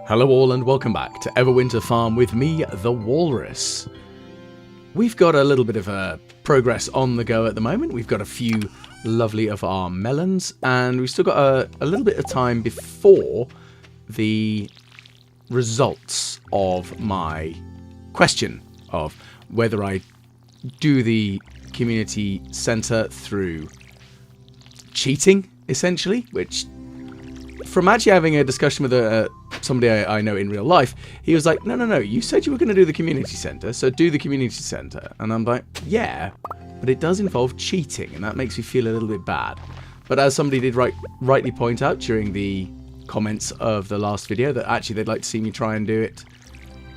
Hello all and welcome back to EverWinter Farm with me, the Walrus. We've got a little bit of progress on the go at the moment. We've got a few lovely of our melons and we've still got a little bit of time before the results of my question of whether I do the community centre through cheating, essentially, which from actually having a discussion with somebody I know in real life, he was like, no, you said you were going to do the community centre, so do the community centre. And I'm like, yeah, but it does involve cheating, and that makes me feel a little bit bad. But as somebody did rightly point out during the comments of the last video, that actually they'd like to see me try and do it.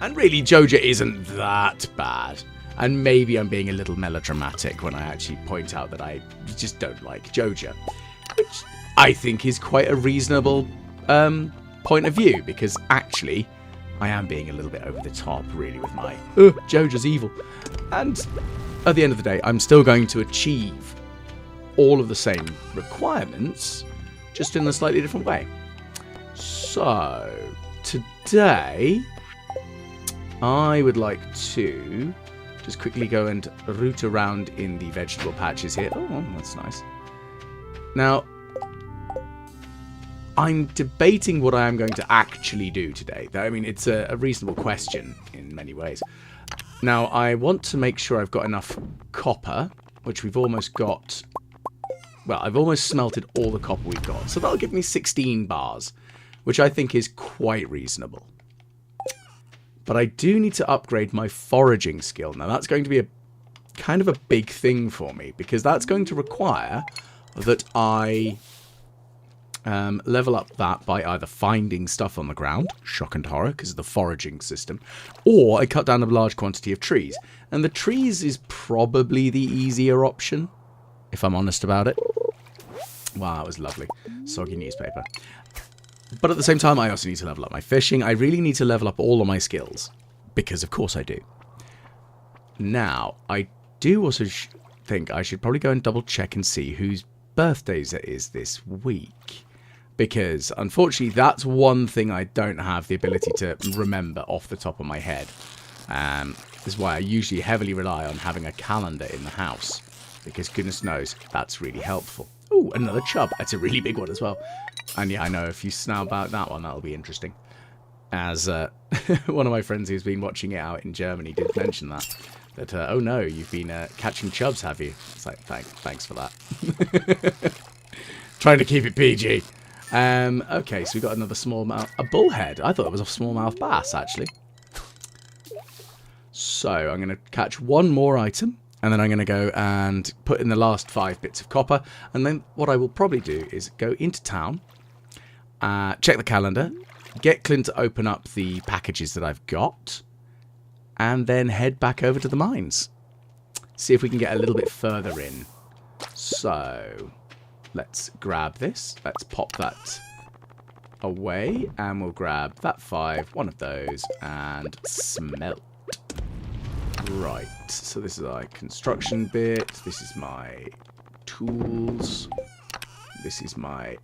And really, Joja isn't that bad. And maybe I'm being a little melodramatic when I actually point out that I just don't like Joja, which I think is quite a reasonable point of view, because actually I am being a little bit over the top really with my Joja's evil, and at the end of the day I'm still going to achieve all of the same requirements, just in a slightly different way. So today I would like to just quickly go and root around in the vegetable patches here. Oh, that's nice. Now I'm debating what I am going to actually do today. I mean, it's a reasonable question in many ways. Now, I want to make sure I've got enough copper, which we've almost got. Well, I've almost smelted all the copper we've got. So that'll give me 16 bars, which I think is quite reasonable. But I do need to upgrade my foraging skill. Now, that's going to be a kind of a big thing for me, because that's going to require that I level up that by either finding stuff on the ground, shock and horror because of the foraging system, or I cut down a large quantity of trees. And the trees is probably the easier option, if I'm honest about it. Wow, that was lovely. Soggy newspaper. But at the same time, I also need to level up my fishing. I really need to level up all of my skills, because of course I do. Now, I do also think I should probably go and double check and see whose birthdays it is this week, because unfortunately that's one thing I don't have the ability to remember off the top of my head. This is why I usually heavily rely on having a calendar in the house, because goodness knows that's really helpful. Oh, another chub. That's a really big one as well. And yeah, I know if you snap out that one, that'll be interesting. As one of my friends who's been watching it out in Germany did mention that oh no, you've been catching chubs, have you? It's like, thanks for that. Trying to keep it PG. Okay, so we got another smallmouth, a bullhead. I thought it was a smallmouth bass, actually. So I'm going to catch one more item, and then I'm going to go and put in the last 5 bits of copper. And then what I will probably do is go into town, check the calendar, get Clint to open up the packages that I've got, and then head back over to the mines. See if we can get a little bit further in. So let's grab this. Let's pop that away. And we'll grab that 5, one of those, and smelt. Right. So this is our construction bit. This is my tools. This is my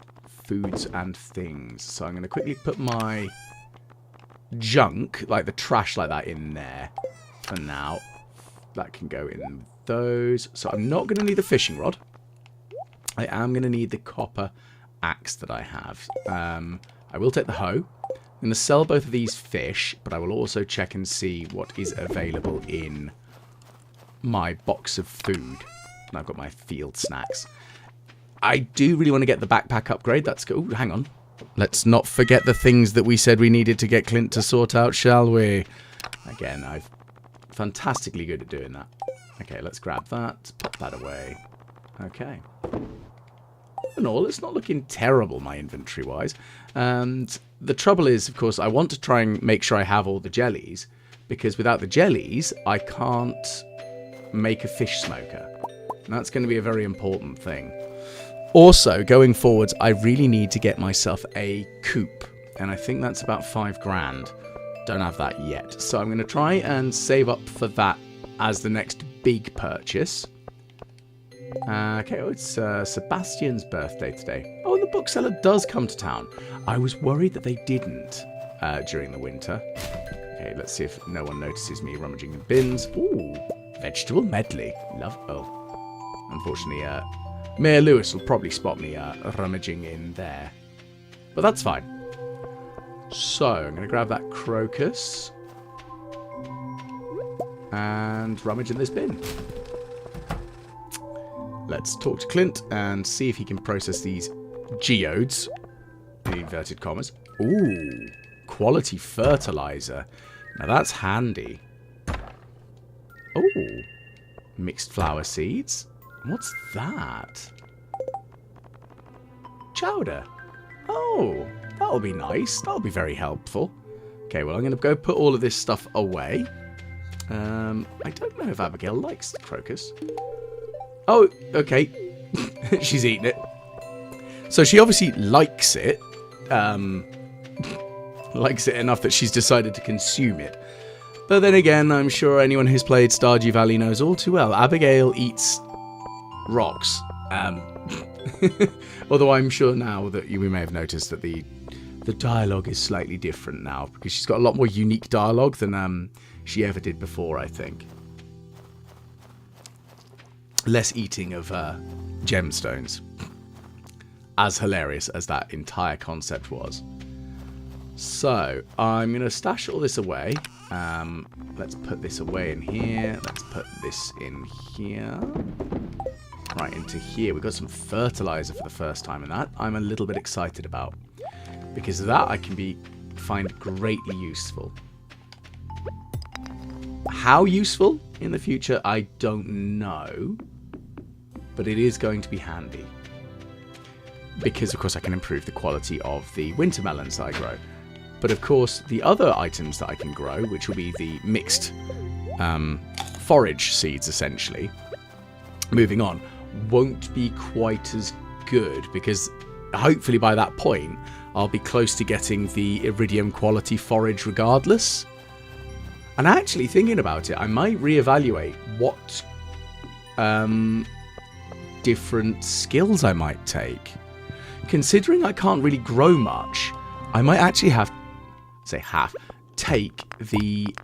foods and things. So I'm going to quickly put my junk, like the trash like that, in there for now. That can go in those. So I'm not going to need the fishing rod. I am going to need the copper axe that I have. I will take the hoe. I'm going to sell both of these fish, but I will also check and see what is available in my box of food. And I've got my field snacks. I do really want to get the backpack upgrade. That's good. Ooh, hang on. Let's not forget the things that we said we needed to get Clint to sort out, shall we? Again, I'm fantastically good at doing that. Okay, let's grab that. Pop that away. Okay. And all, it's not looking terrible, my inventory-wise. And the trouble is, of course, I want to try and make sure I have all the jellies, because without the jellies, I can't make a fish smoker. And that's going to be a very important thing. Also, going forwards, I really need to get myself a coop, and I think that's about 5 grand. Don't have that yet. So I'm going to try and save up for that as the next big purchase. Okay, oh, it's Sebastian's birthday today. Oh, the bookseller does come to town. I was worried that they didn't. during the winter. Okay, let's see if no one notices me rummaging in bins. Ooh, vegetable medley. Love. Oh, unfortunately, Mayor Lewis will probably spot me rummaging in there, but that's fine. So I'm going to grab that crocus and rummage in this bin. Let's talk to Clint and see if he can process these geodes, in inverted commas. Ooh, quality fertilizer. Now that's handy. Ooh, mixed flower seeds. What's that? Chowder. Oh, that'll be nice. That'll be very helpful. Okay, well, I'm going to go put all of this stuff away. I don't know if Abigail likes the crocus. Oh, okay. She's eating it. So she obviously likes it. Likes it enough that she's decided to consume it. But then again, I'm sure anyone who's played Stardew Valley knows all too well, Abigail eats rocks. Although I'm sure now that we may have noticed that the dialogue is slightly different now, because she's got a lot more unique dialogue than she ever did before, I think. Less eating of gemstones. As hilarious as that entire concept was. So, I'm going to stash all this away. Let's put this away in here. Let's put this in here. Right, into here. We've got some fertilizer for the first time, and that I'm a little bit excited about. Because that I can find greatly useful. How useful in the future, I don't know. But it is going to be handy. Because, of course, I can improve the quality of the winter melons that I grow. But, of course, the other items that I can grow, which will be the mixed forage seeds, essentially, moving on, won't be quite as good. Because, hopefully, by that point, I'll be close to getting the iridium quality forage regardless. And actually, thinking about it, I might reevaluate what different skills I might take. Considering I can't really grow much, I might actually take the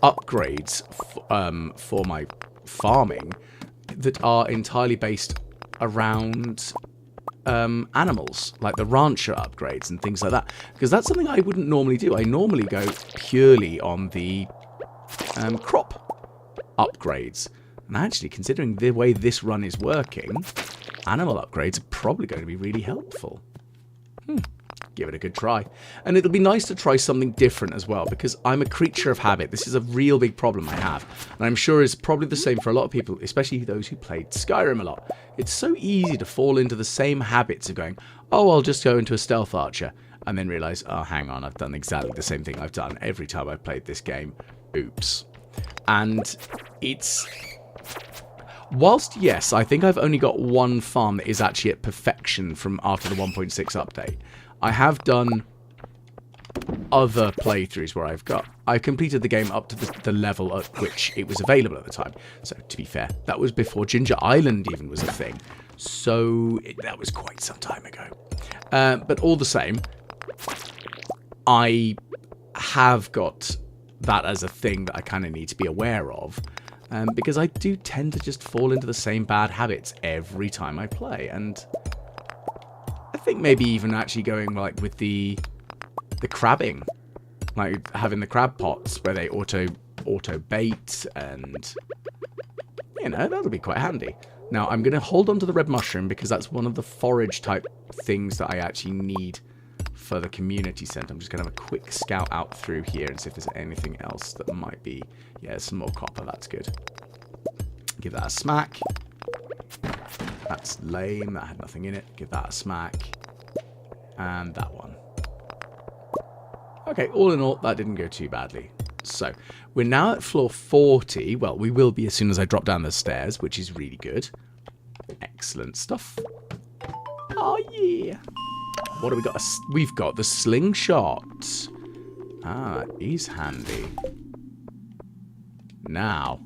upgrades for my farming that are entirely based around animals, like the rancher upgrades and things like that. Because that's something I wouldn't normally do. I normally go purely on the crop upgrades. And actually, considering the way this run is working, animal upgrades are probably going to be really helpful. Give it a good try. And it'll be nice to try something different as well, because I'm a creature of habit. This is a real big problem I have. And I'm sure it's probably the same for a lot of people, especially those who played Skyrim a lot. It's so easy to fall into the same habits of going, oh, I'll just go into a stealth archer, and then realise, oh, hang on, I've done exactly the same thing I've done every time I've played this game. Oops. And it's... Whilst, yes, I think I've only got one farm that is actually at perfection from after the 1.6 update, I have done other playthroughs where I completed the game up to the level at which it was available at the time. So, to be fair, that was before Ginger Island even was a thing. So, that was quite some time ago. But all the same, I have got that as a thing that I kind of need to be aware of. Because I do tend to just fall into the same bad habits every time I play. And I think maybe even actually going like with the crabbing. Like having the crab pots where they auto bait, and you know, that'll be quite handy. Now I'm going to hold on to the red mushroom because that's one of the forage type things that I actually need for the community centre. I'm just going to have a quick scout out through here and see if there's anything else that might be... Yeah, some more copper, that's good. Give that a smack. That's lame, that had nothing in it. Give that a smack. And that one. Okay, all in all, that didn't go too badly. So, we're now at floor 40. Well, we will be as soon as I drop down the stairs, which is really good. Excellent stuff. Oh, yeah. What have we got? We've got the slingshot. Ah, that is handy. Now,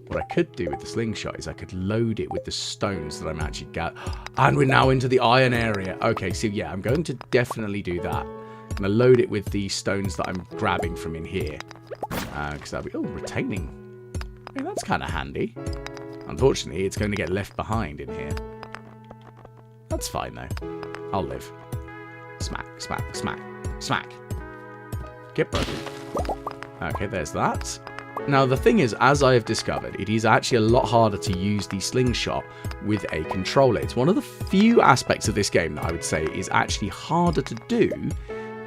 what I could do with the slingshot is I could load it with the stones that I'm actually And we're now into the iron area. Okay, so yeah, I'm going to definitely do that. I'm going to load it with the stones that I'm grabbing from in here. Because that'll be... Oh, retaining. I mean, that's kind of handy. Unfortunately, it's going to get left behind in here. That's fine, though. I'll live. Smack, smack, smack, smack. Get broken. Okay, there's that. Now, the thing is, as I have discovered, it is actually a lot harder to use the slingshot with a controller. It's one of the few aspects of this game that I would say is actually harder to do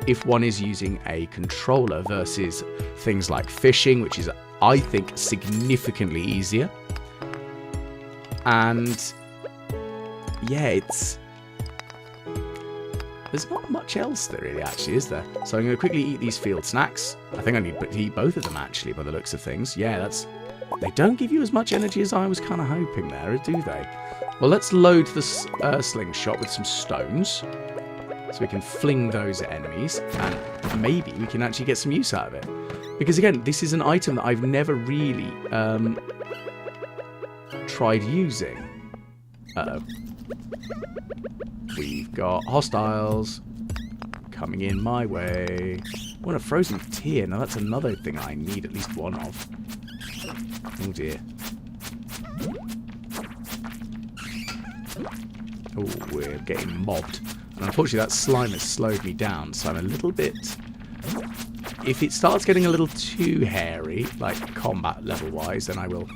if one is using a controller versus things like fishing, which is, I think, significantly easier. And yeah, there's not much else there really, actually, is there? So I'm going to quickly eat these field snacks. I think I need to eat both of them, actually, by the looks of things. Yeah, they don't give you as much energy as I was kind of hoping there, do they? Well, let's load the slingshot with some stones, so we can fling those at enemies, and maybe we can actually get some use out of it. Because, again, this is an item that I've never really tried using. Uh-oh. We've got hostiles coming in my way. What a frozen tear. Now that's another thing I need at least one of. Oh dear. Oh, we're getting mobbed. And unfortunately that slime has slowed me down, so I'm a little bit... If it starts getting a little too hairy, like combat level wise, then I will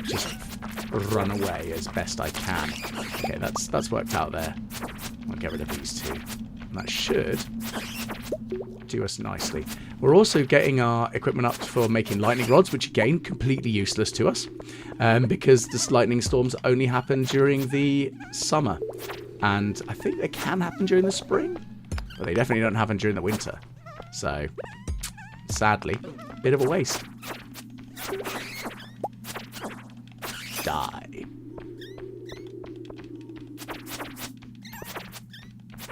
just run away as best I can. Okay, that's worked out there. I'll get rid of these two. And that should do us nicely. We're also getting our equipment up for making lightning rods, which again, completely useless to us. Because the lightning storms only happen during the summer. And I think they can happen during the spring. But they definitely don't happen during the winter. So, sadly, a bit of a waste. Die.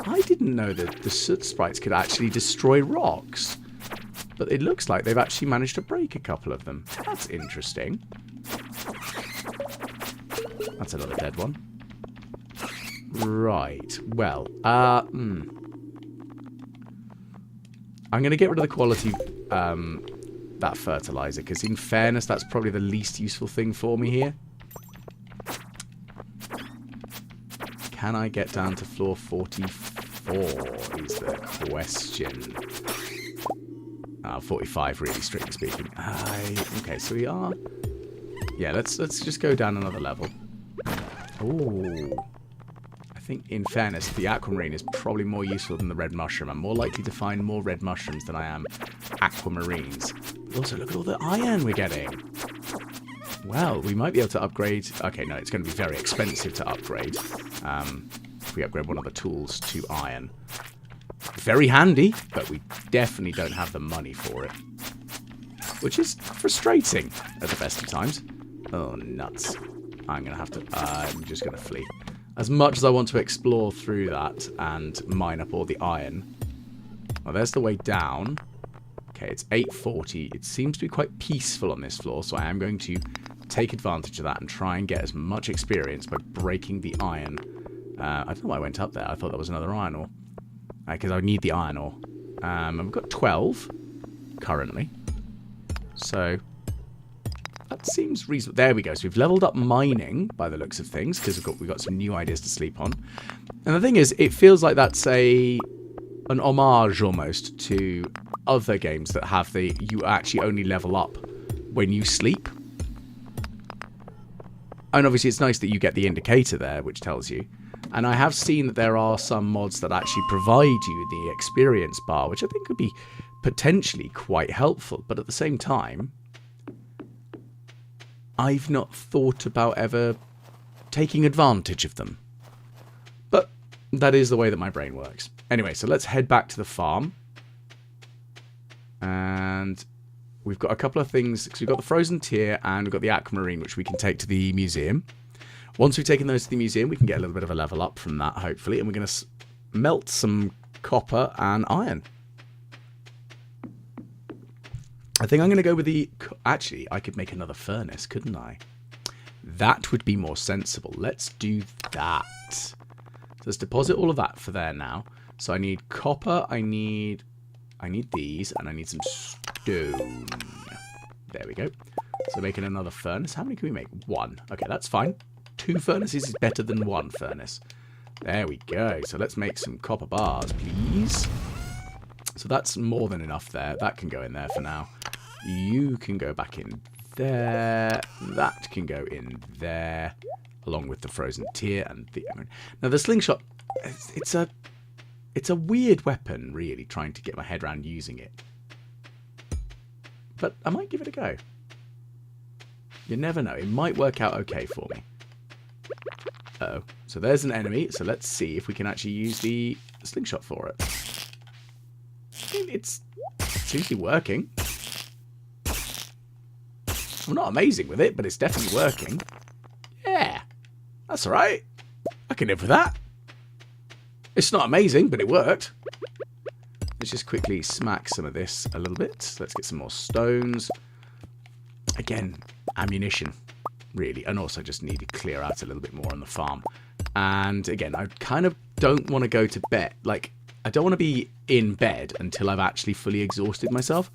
I didn't know that the soot sprites could actually destroy rocks. But it looks like they've actually managed to break a couple of them. That's interesting. That's another dead one. Right. Well, I'm going to get rid of the quality that fertilizer, because in fairness, that's probably the least useful thing for me here. Can I get down to floor 44 is the question. 45 really, strictly speaking. Okay, so we are... Yeah, let's just go down another level. Ooh. I think, in fairness, the aquamarine is probably more useful than the red mushroom. I'm more likely to find more red mushrooms than I am aquamarines. But also, look at all the iron we're getting. Well, we might be able to upgrade... Okay, no, it's going to be very expensive to upgrade. If we upgrade one of the tools to iron. Very handy, but we definitely don't have the money for it. Which is frustrating at the best of times. Oh, nuts. I'm going to have to... I'm just going to flee. As much as I want to explore through that and mine up all the iron. Well, there's the way down. Okay, it's 8:40. It seems to be quite peaceful on this floor, so I am going to take advantage of that and try and get as much experience by breaking the iron. I don't know why I went up there. I thought that was another iron ore. Because I need the iron ore. And we've got 12 currently. So that seems reasonable. There we go. So we've leveled up mining by the looks of things, because we've got some new ideas to sleep on. And the thing is, it feels like that's an homage almost to other games that have you actually only level up when you sleep. And obviously it's nice that you get the indicator there, which tells you. And I have seen that there are some mods that actually provide you the experience bar, which I think could be potentially quite helpful. But at the same time, I've not thought about ever taking advantage of them. But that is the way that my brain works. Anyway, so let's head back to the farm. And we've got a couple of things. So we've got the frozen tear and we've got the aquamarine, which we can take to the museum. Once we've taken those to the museum, we can get a little bit of a level up from that, hopefully. And we're going to melt some copper and iron. I think I'm going to go with the... Actually, I could make another furnace, couldn't I? That would be more sensible. Let's do that. So let's deposit all of that for there now. So I need copper, I need I need these, and I need some stone. There we go. So making another furnace. How many can we make? 1. Okay, that's fine. 2 furnaces is better than 1 furnace. There we go. So let's make some copper bars, please. So that's more than enough there. That can go in there for now. You can go back in there. That can go in there, along with the frozen tear and the iron. Now the slingshot, it's a weird weapon, really, trying to get my head around using it. But I might give it a go. You never know. It might work out okay for me. Uh-oh. So there's an enemy. So let's see if we can actually use the slingshot for it. It seems to be working. I'm not amazing with it, but it's definitely working. Yeah. That's alright. I can live with that. It's not amazing, but it worked. Let's just quickly smack some of this a little bit. Let's get some more stones. Again, ammunition, really. And also just need to clear out a little bit more on the farm. And again, I kind of don't want to go to bed. Like, I don't want to be in bed until I've actually fully exhausted myself.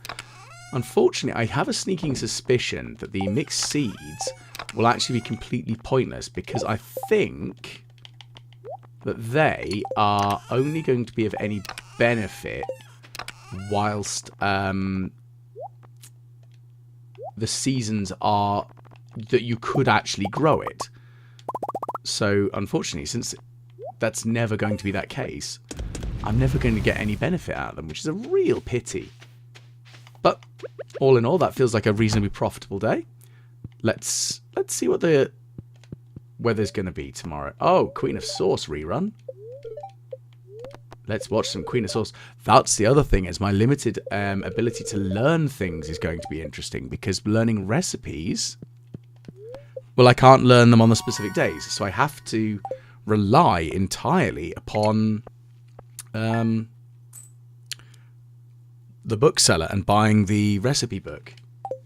Unfortunately, I have a sneaking suspicion that the mixed seeds will actually be completely pointless, because I think that they are only going to be of any benefit whilst the seasons are that you could actually grow it. So unfortunately, since that's never going to be that case, I'm never going to get any benefit out of them, which is a real pity. But all in all, that feels like a reasonably profitable day. Let's see what the weather's going to be tomorrow. Oh, Queen of Sauce rerun. Let's watch some Queen of Sauce. That's the other thing, is my limited ability to learn things is going to be interesting, because learning recipes, well, I can't learn them on the specific days, so I have to rely entirely upon the bookseller and buying the recipe book.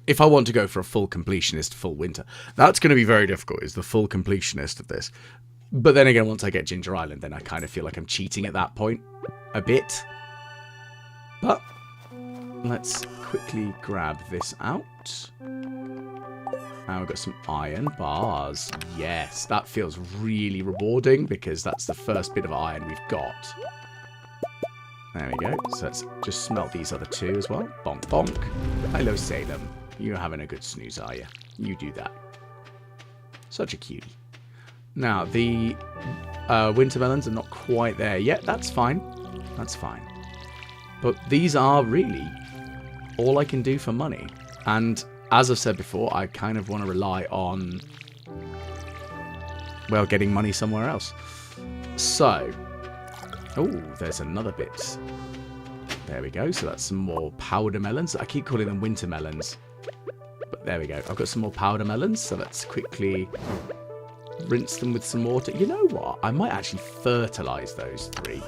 If I want to go for a full completionist full winter, that's going to be very difficult, is the full completionist of this. But then again, once I get Ginger Island, then I kind of feel like I'm cheating at that point a bit. But let's quickly grab this out. Now we've got some iron bars. Yes, that feels really rewarding, because that's the first bit of iron we've got. There we go. So let's just smelt these other 2 as well. Bonk, bonk. Hello, Salem. You're having a good snooze, are you? You do that. Such a cutie. Now, the winter melons are not quite there yet. That's fine. That's fine. But these are really all I can do for money. And as I've said before, I kind of want to rely on, well, getting money somewhere else. So, oh, there's another bit. There we go. So that's some more powder melons. I keep calling them winter melons. But there we go. I've got some more powder melons. So let's quickly rinse them with some water. You know what? I might actually fertilize those 3.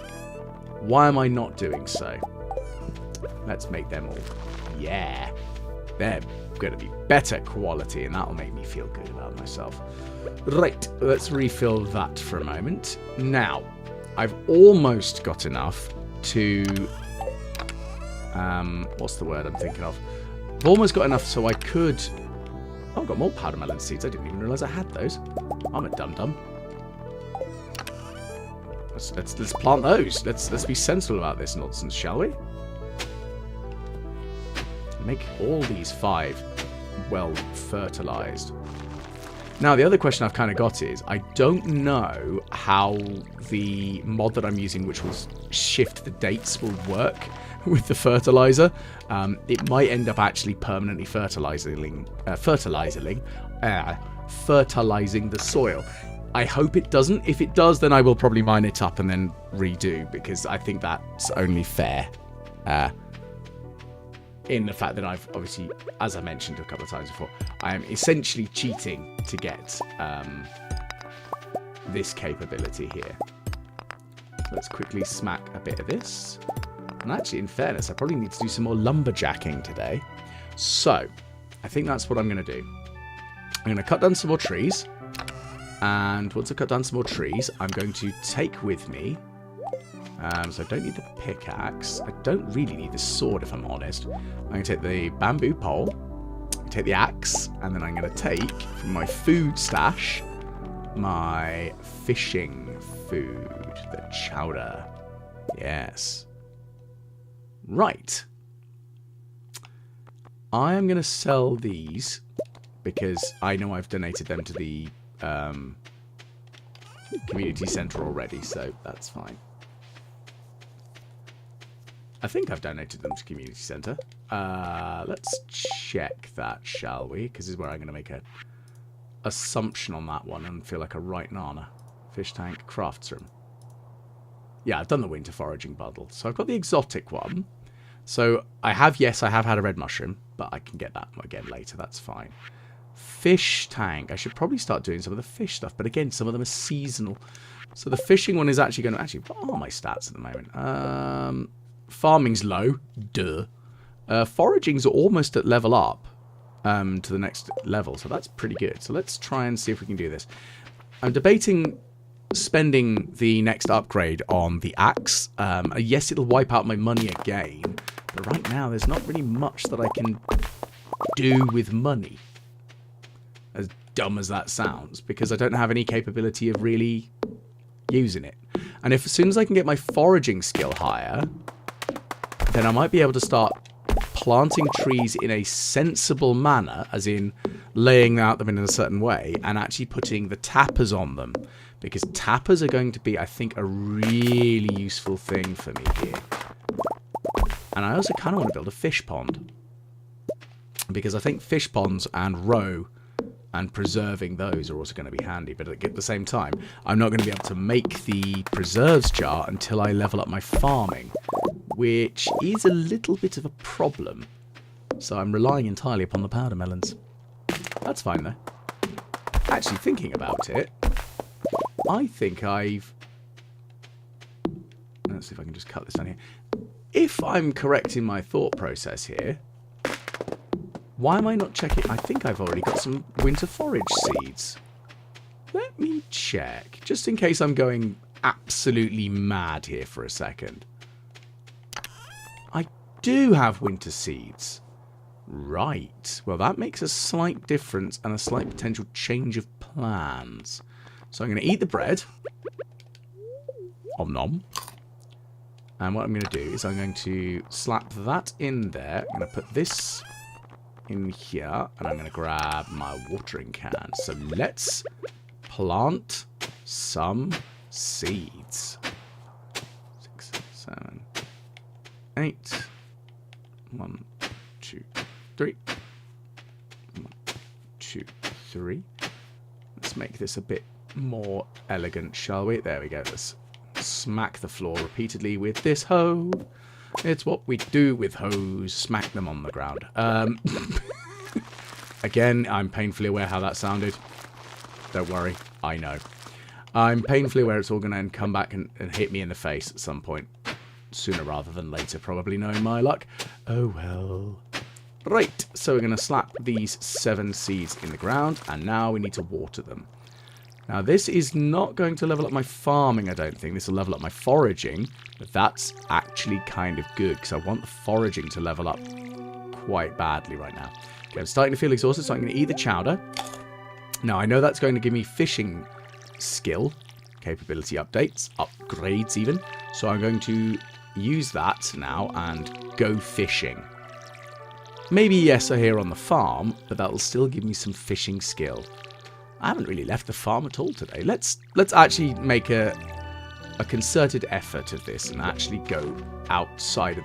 Why am I not doing so? Let's make them all. Yeah. They're going to be better quality, and that'll make me feel good about myself. Right. Let's refill that for a moment. Now, I've almost got enough to... what's the word I'm thinking of? I've almost got enough so I could... Oh, I've got more powder melon seeds. I didn't even realise I had those. I'm a dum-dum. Let's plant those. Let's be sensible about this nonsense, shall we? Make all these 5 well fertilized. Now, the other question I've kind of got is, I don't know how the mod that I'm using, which will shift the dates, will work with the fertilizer. It might end up actually permanently fertilizing the soil. I hope it doesn't. If it does, then I will probably mine it up and then redo, because I think that's only fair. In the fact that I've obviously, as I mentioned a couple of times before, I am essentially cheating to get this capability here. Let's quickly smack a bit of this. And actually, in fairness, I probably need to do some more lumberjacking today. So, I think that's what I'm going to do. I'm going to cut down some more trees. And once I cut down some more trees, I'm going to take with me So I don't need the pickaxe. I don't really need the sword, if I'm honest. I'm going to take the bamboo pole, take the axe, and then I'm going to take from my food stash my fishing food, the chowder. Yes. Right. I am going to sell these because I know I've donated them to the community centre already, so that's fine. I think I've donated them to community centre. Let's check that, shall we? Because this is where I'm going to make a assumption on that one and feel like a right nana. Fish tank, crafts room. Yeah, I've done the winter foraging bundle. So I've got the exotic one. So I have had a red mushroom, but I can get that again later. That's fine. Fish tank. I should probably start doing some of the fish stuff, but again, some of them are seasonal. So the fishing one is actually going to... Actually, what are my stats at the moment? Farming's low. Duh. Foraging's almost at level up to the next level, so that's pretty good. So let's try and see if we can do this. I'm debating spending the next upgrade on the axe. Yes, it'll wipe out my money again, but right now there's not really much that I can do with money. As dumb as that sounds, because I don't have any capability of really using it. And if as soon as I can get my foraging skill higher, then I might be able to start planting trees in a sensible manner, as in laying out them in a certain way, and actually putting the tappers on them. Because tappers are going to be, I think, a really useful thing for me here. And I also kind of want to build a fish pond. Because I think fish ponds and roe and preserving those are also going to be handy. But at the same time, I'm not going to be able to make the preserves jar until I level up my farming, which is a little bit of a problem. So I'm relying entirely upon the powder melons. That's fine, though. Actually, thinking about it, I think I've... Let's see if I can just cut this down here. If I'm correct in my thought process here, why am I not checking? I think I've already got some winter forage seeds. Let me check, just in case I'm going absolutely mad here for a second. I do have winter seeds. Right. Well, that makes a slight difference and a slight potential change of plans. So I'm going to eat the bread. Om nom. And what I'm going to do is I'm going to slap that in there. I'm going to put this in here. And I'm going to grab my watering can. So let's plant some seeds. 6, 7, 8. 1, 2, 3. 1, 2, 3. Let's make this a bit more elegant, shall we? There we go. Let's smack the floor repeatedly with this hoe. It's what we do with hoes. Smack them on the ground. Again, I'm painfully aware how that sounded. Don't worry. I know. I'm painfully aware it's all going to come back and hit me in the face at some point. Sooner rather than later, probably, knowing my luck. Oh well. Right, so we're going to slap these 7 seeds in the ground, and now we need to water them. Now, this is not going to level up my farming, I don't think. This will level up my foraging, but that's actually kind of good, because I want the foraging to level up quite badly right now. Okay, I'm starting to feel exhausted, so I'm going to eat the chowder. Now, I know that's going to give me fishing skill, capability updates, upgrades even, so I'm going to use that now and go fishing. Maybe, yes, I'm here on the farm, but that'll still give me some fishing skill. I haven't really left the farm at all today. Let's actually make a concerted effort of this and actually go outside of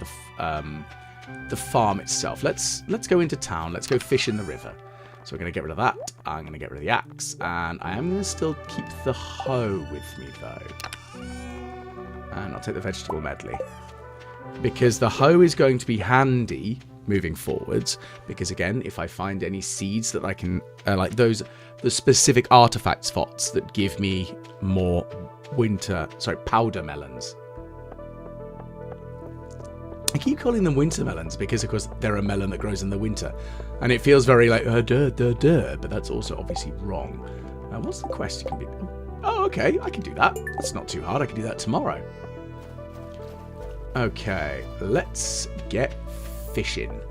the farm itself. Let's go into town. Let's go fish in the river. So we're going to get rid of that. I'm going to get rid of the axe, and I am going to still keep the hoe with me though. And I'll take the vegetable medley, because the hoe is going to be handy moving forwards, because again, if I find any seeds that I can like the specific artifact spots that give me more powder melons. I keep calling them winter melons because of course they're a melon that grows in the winter, and it feels very like but that's also obviously wrong. Now what's the quest you can be? Oh, okay, I can do that. It's not too hard. I can do that tomorrow. Okay, let's get fishing.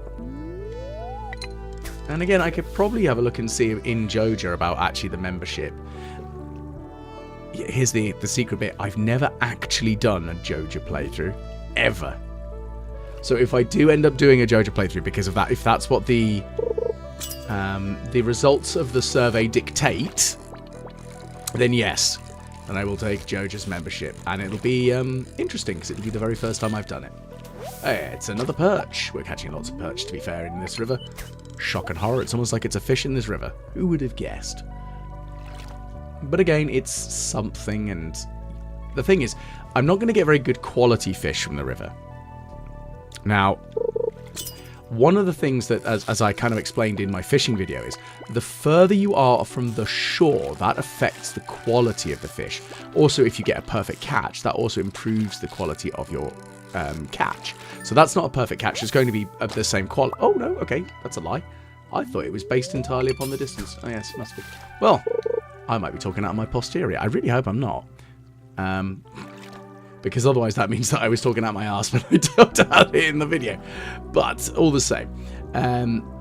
And again, I could probably have a look and see in Joja about actually the membership. Here's the secret bit. I've never actually done a Joja playthrough. Ever. So if I do end up doing a Joja playthrough because of that, if that's what the results of the survey dictate, then yes. And I will take Joja's membership. And it'll be interesting because it'll be the very first time I've done it. Hey, it's another perch. We're catching lots of perch, to be fair, in this river. Shock and horror. It's almost like it's a fish in this river. Who would have guessed? But again, it's something, and the thing is, I'm not going to get very good quality fish from the river. Now, one of the things that, as I kind of explained in my fishing video, is the further you are from the shore, that affects the quality of the fish. Also, if you get a perfect catch, that also improves the quality of your catch. So that's not a perfect catch. It's going to be of the same quality. Oh, no, okay, that's a lie. I thought it was based entirely upon the distance. Oh, yes, it must be. Well, I might be talking out of my posterior. I really hope I'm not. Because otherwise that means that I was talking out my arse when I talked about it in the video. But all the same.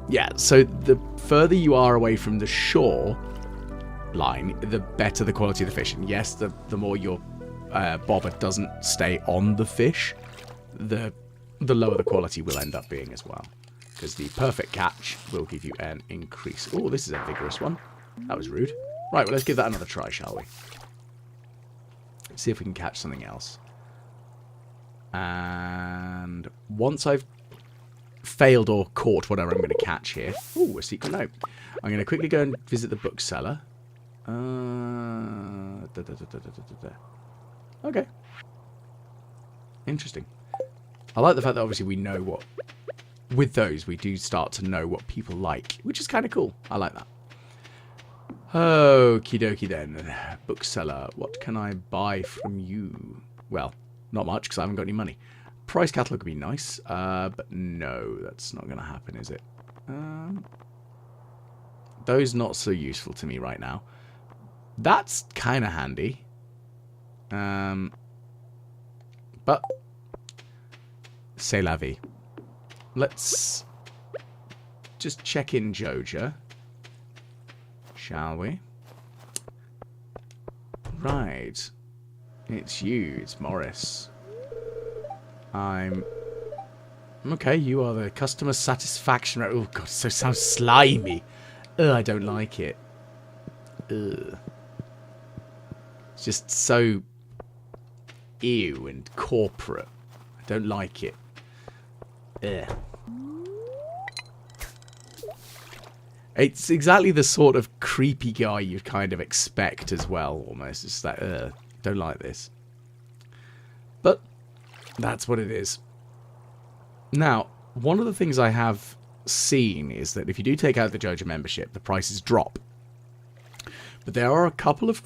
Yeah, so the further you are away from the shore line, the better the quality of the fish. And yes, the more your bobber doesn't stay on the fish, the lower the quality will end up being as well. Because the perfect catch will give you an increase. Oh, this is a vigorous one. That was rude. Right, well, let's give that another try, shall we? Let's see if we can catch something else. And once I've failed or caught whatever I'm going to catch here... Ooh, a secret note. I'm going to quickly go and visit the bookseller. Okay. Interesting. I like the fact that obviously we know what... With those, we do start to know what people like, which is kind of cool. I like that. Okie dokie then. Bookseller, what can I buy from you? Well, not much because I haven't got any money. Price catalog would be nice, but no, that's not going to happen, is it? Those not so useful to me right now. That's kind of handy. But c'est la vie. Let's just check in Joja, shall we? Right. It's you. It's Morris. Okay, you are the customer satisfaction rep. Oh, God, so sounds slimy. Ugh, I don't like it. Ugh. It's just so ew and corporate. I don't like it. Ugh. It's exactly the sort of creepy guy you'd kind of expect as well, almost. It's like, don't like this. But that's what it is. Now, one of the things I have seen is that if you do take out the Joja membership, the prices drop. But there are a couple of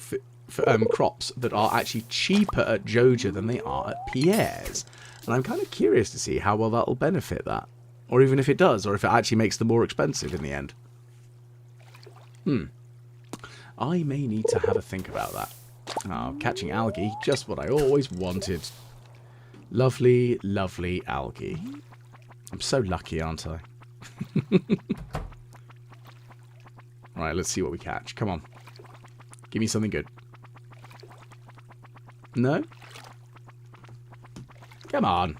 crops that are actually cheaper at Joja than they are at Pierre's. And I'm kind of curious to see how well that'll benefit that. Or even if it does, or if it actually makes them more expensive in the end. I may need to have a think about that. Oh, catching algae, just what I always wanted. Lovely, lovely algae. I'm so lucky, aren't I? Alright, let's see what we catch. Come on. Give me something good. No? Come on.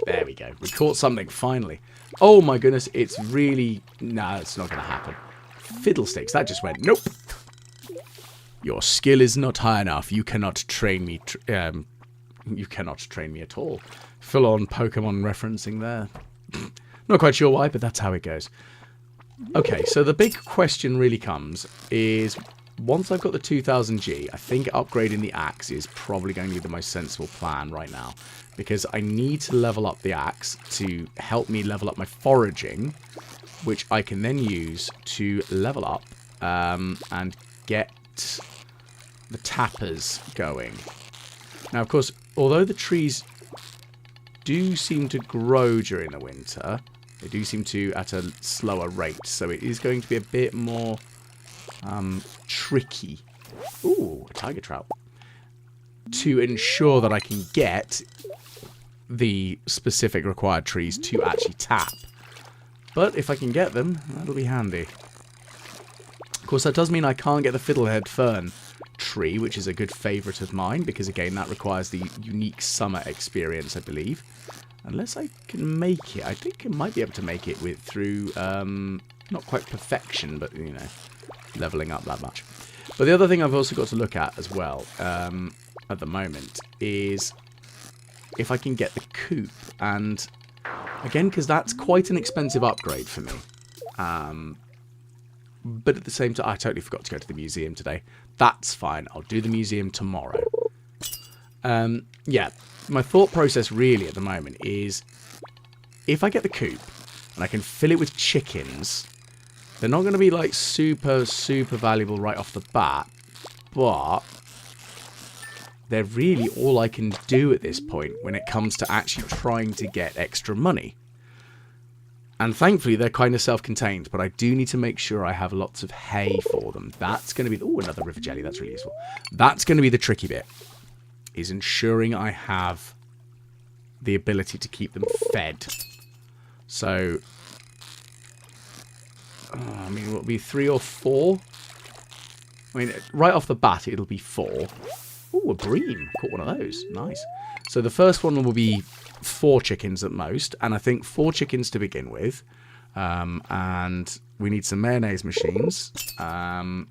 There we go. We caught something, finally. Oh my goodness, it's really... Nah, it's not going to happen. Fiddlesticks, that just went, nope. Your skill is not high enough. You cannot train me. You cannot train me at all. Full-on Pokemon referencing there. Not quite sure why, but that's how it goes. Okay, so the big question really comes is, once I've got the 2000G, I think upgrading the axe is probably going to be the most sensible plan right now. Because I need to level up the axe to help me level up my foraging, which I can then use to level up and get the tappers going. Now, of course, although the trees do seem to grow during the winter, they do seem to at a slower rate, so it is going to be a bit more tricky. Ooh, a tiger trout. To ensure that I can get the specific required trees to actually tap. But if I can get them, that'll be handy. Of course, that does mean I can't get the fiddlehead fern tree, which is a good favourite of mine, because again, that requires the unique summer experience, I believe. Unless I can make it. I think I might be able to make it through, not quite perfection, but, you know, levelling up that much. But the other thing I've also got to look at as well, at the moment, is if I can get the coop. And, again, because that's quite an expensive upgrade for me. But at the same time, I totally forgot to go to the museum today. That's fine. I'll do the museum tomorrow. Yeah, my thought process really at the moment is if I get the coop and I can fill it with chickens, they're not going to be like super, super valuable right off the bat, but they're really all I can do at this point when it comes to actually trying to get extra money. And thankfully, they're kind of self-contained, but I do need to make sure I have lots of hay for them. That's going to be... Oh, another river jelly. That's really useful. That's going to be the tricky bit, is ensuring I have the ability to keep them fed. So, I mean, will it be 3 or 4? I mean, right off the bat, it'll be 4. Oh, a bream. Caught one of those. Nice. So the first one will be 4 chickens at most, and I think 4 chickens to begin with, and we need some mayonnaise machines, and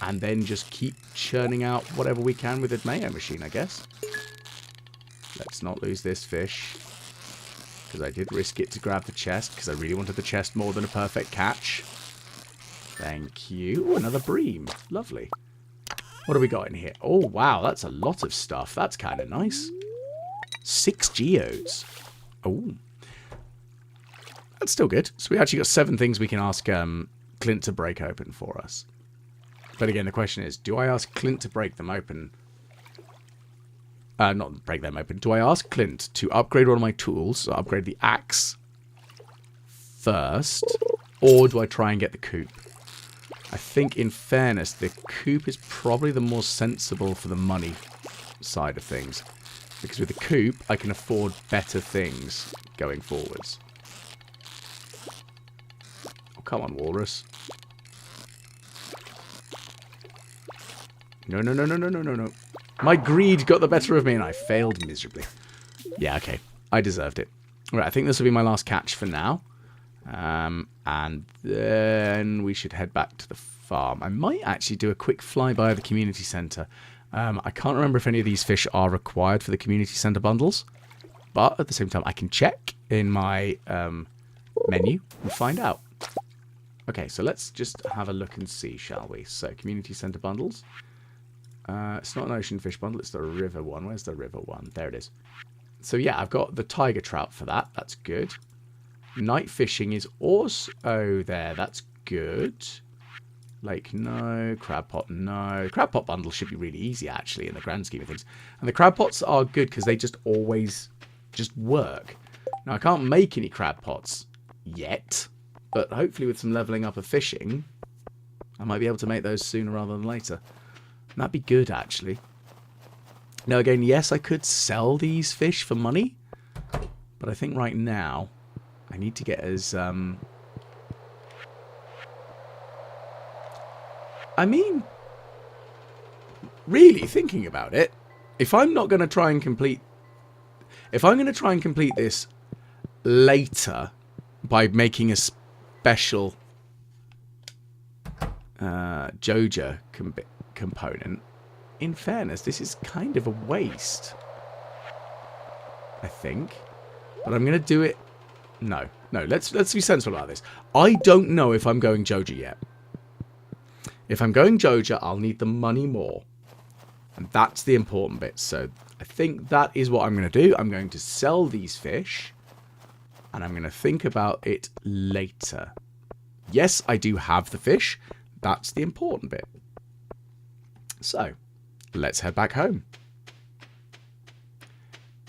then just keep churning out whatever we can with a mayo machine, I guess. Let's not lose this fish, because I did risk it to grab the chest, because I really wanted the chest more than a perfect catch. Thank you. Ooh, another bream. Lovely. What have we got in here? Oh, wow, that's a lot of stuff. That's kind of nice. 6 geodes. Oh. That's still good. So we actually got 7 things we can ask Clint to break open for us. But again, the question is, do I ask Clint to break them open? Not break them open. Do I ask Clint to upgrade one of my tools, so upgrade the axe first, or do I try and get the coop? I think, in fairness, the coop is probably the more sensible for the money side of things. Because with the coop, I can afford better things going forwards. Oh, come on, walrus. No, no, no, no, no, no, no, no. My greed got the better of me and I failed miserably. Yeah, okay. I deserved it. Alright, I think this will be my last catch for now. And then we should head back to the farm. I might actually do a quick flyby of the community centre. I can't remember if any of these fish are required for the community centre bundles. But at the same time, I can check in my menu and find out. Okay, so let's just have a look and see, shall we? So, community centre bundles. It's not an ocean fish bundle, it's the river one. Where's the river one? There it is. So yeah, I've got the tiger trout for that. That's good. Night fishing is also there. That's good. Lake, no. Crab pot, no. Crab pot bundle should be really easy, actually, in the grand scheme of things. And the crab pots are good because they just always just work. Now, I can't make any crab pots yet, but hopefully with some leveling up of fishing, I might be able to make those sooner rather than later. And that'd be good, actually. Now, again, yes, I could sell these fish for money, but I think right now I need to get as... I mean, really thinking about it, if I'm not going to try and complete... If I'm going to try and complete this later by making a special Joja component, in fairness, this is kind of a waste, I think. But I'm going to do it... No, let's be sensible about this. I don't know if I'm going Joja yet. If I'm going Joja, I'll need the money more. And that's the important bit. So I think that is what I'm going to do. I'm going to sell these fish. And I'm going to think about it later. Yes, I do have the fish. That's the important bit. So, let's head back home.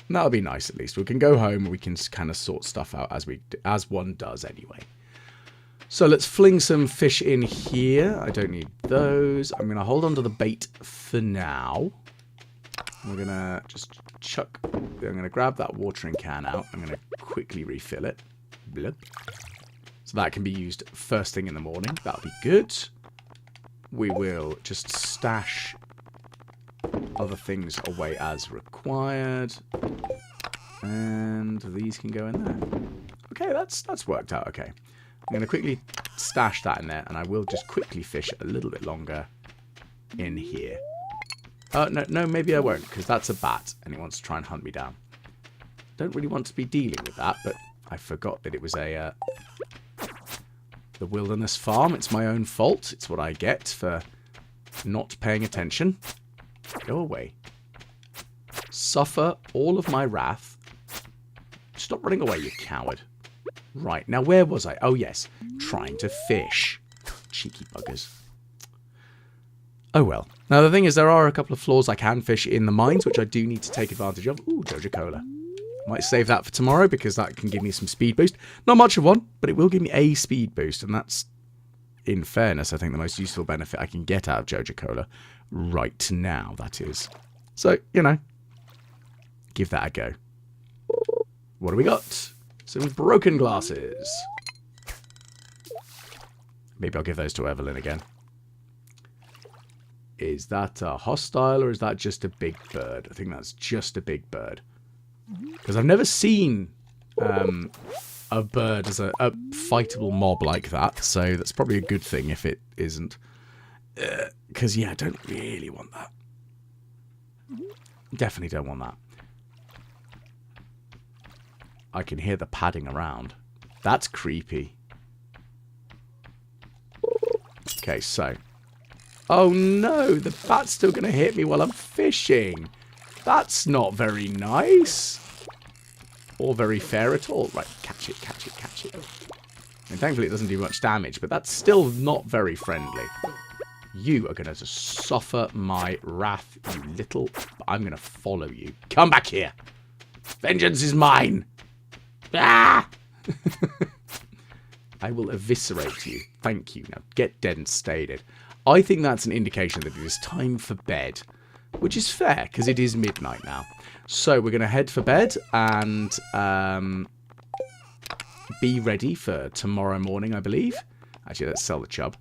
And that'll be nice at least. We can go home and we can kind of sort stuff out as one does anyway. So let's fling some fish in here. I don't need those. I'm going to hold on to the bait for now. We're going to just I'm going to grab that watering can out. I'm going to quickly refill it. Blup. So that can be used first thing in the morning. That'll be good. We will just stash other things away as required. And these can go in there. Okay, that's worked out okay. I'm going to quickly stash that in there, and I will just quickly fish a little bit longer in here. No, maybe I won't, because that's a bat, and it wants to try and hunt me down. Don't really want to be dealing with that, but I forgot that it was the wilderness farm. It's my own fault. It's what I get for not paying attention. Go away. Suffer all of my wrath. Stop running away, you coward. Right, now where was I? Oh, yes. Trying to fish. Cheeky buggers. Oh, well. Now, the thing is, there are a couple of floors I can fish in the mines, which I do need to take advantage of. Ooh, Joja Cola. Might save that for tomorrow, because that can give me some speed boost. Not much of one, but it will give me a speed boost, and that's, in fairness, I think the most useful benefit I can get out of Joja Cola right now, that is. So, you know, give that a go. What do we got? Some broken glasses. Maybe I'll give those to Evelyn again. Is that a hostile or is that just a big bird? I think that's just a big bird. Because I've never seen a bird as a fightable mob like that. So that's probably a good thing if it isn't. Because, yeah, I don't really want that. Definitely don't want that. I can hear the padding around. That's creepy. Okay, so. Oh no, the bat's still going to hit me while I'm fishing. That's not very nice. Or very fair at all. Right, catch it, catch it, catch it. And thankfully it doesn't do much damage, but that's still not very friendly. You are going to suffer my wrath, you little... I'm going to follow you. Come back here. Vengeance is mine. Ah! I will eviscerate you. Thank you. Now get dead and stated. I think that's an indication that it is time for bed. Which is fair, because it is midnight now. So we're going to head for bed and be ready for tomorrow morning, I believe. Actually, let's sell the chub.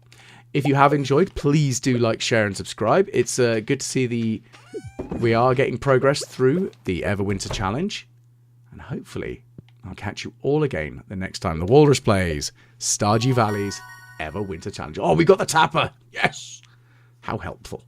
If you have enjoyed, please do like, share, and subscribe. It's good to see we are getting progress through the EverWinter challenge. And hopefully, I'll catch you all again the next time the Walrus plays Stardew Valley's EverWinter challenge. Oh, we got the tapper! Yes! How helpful.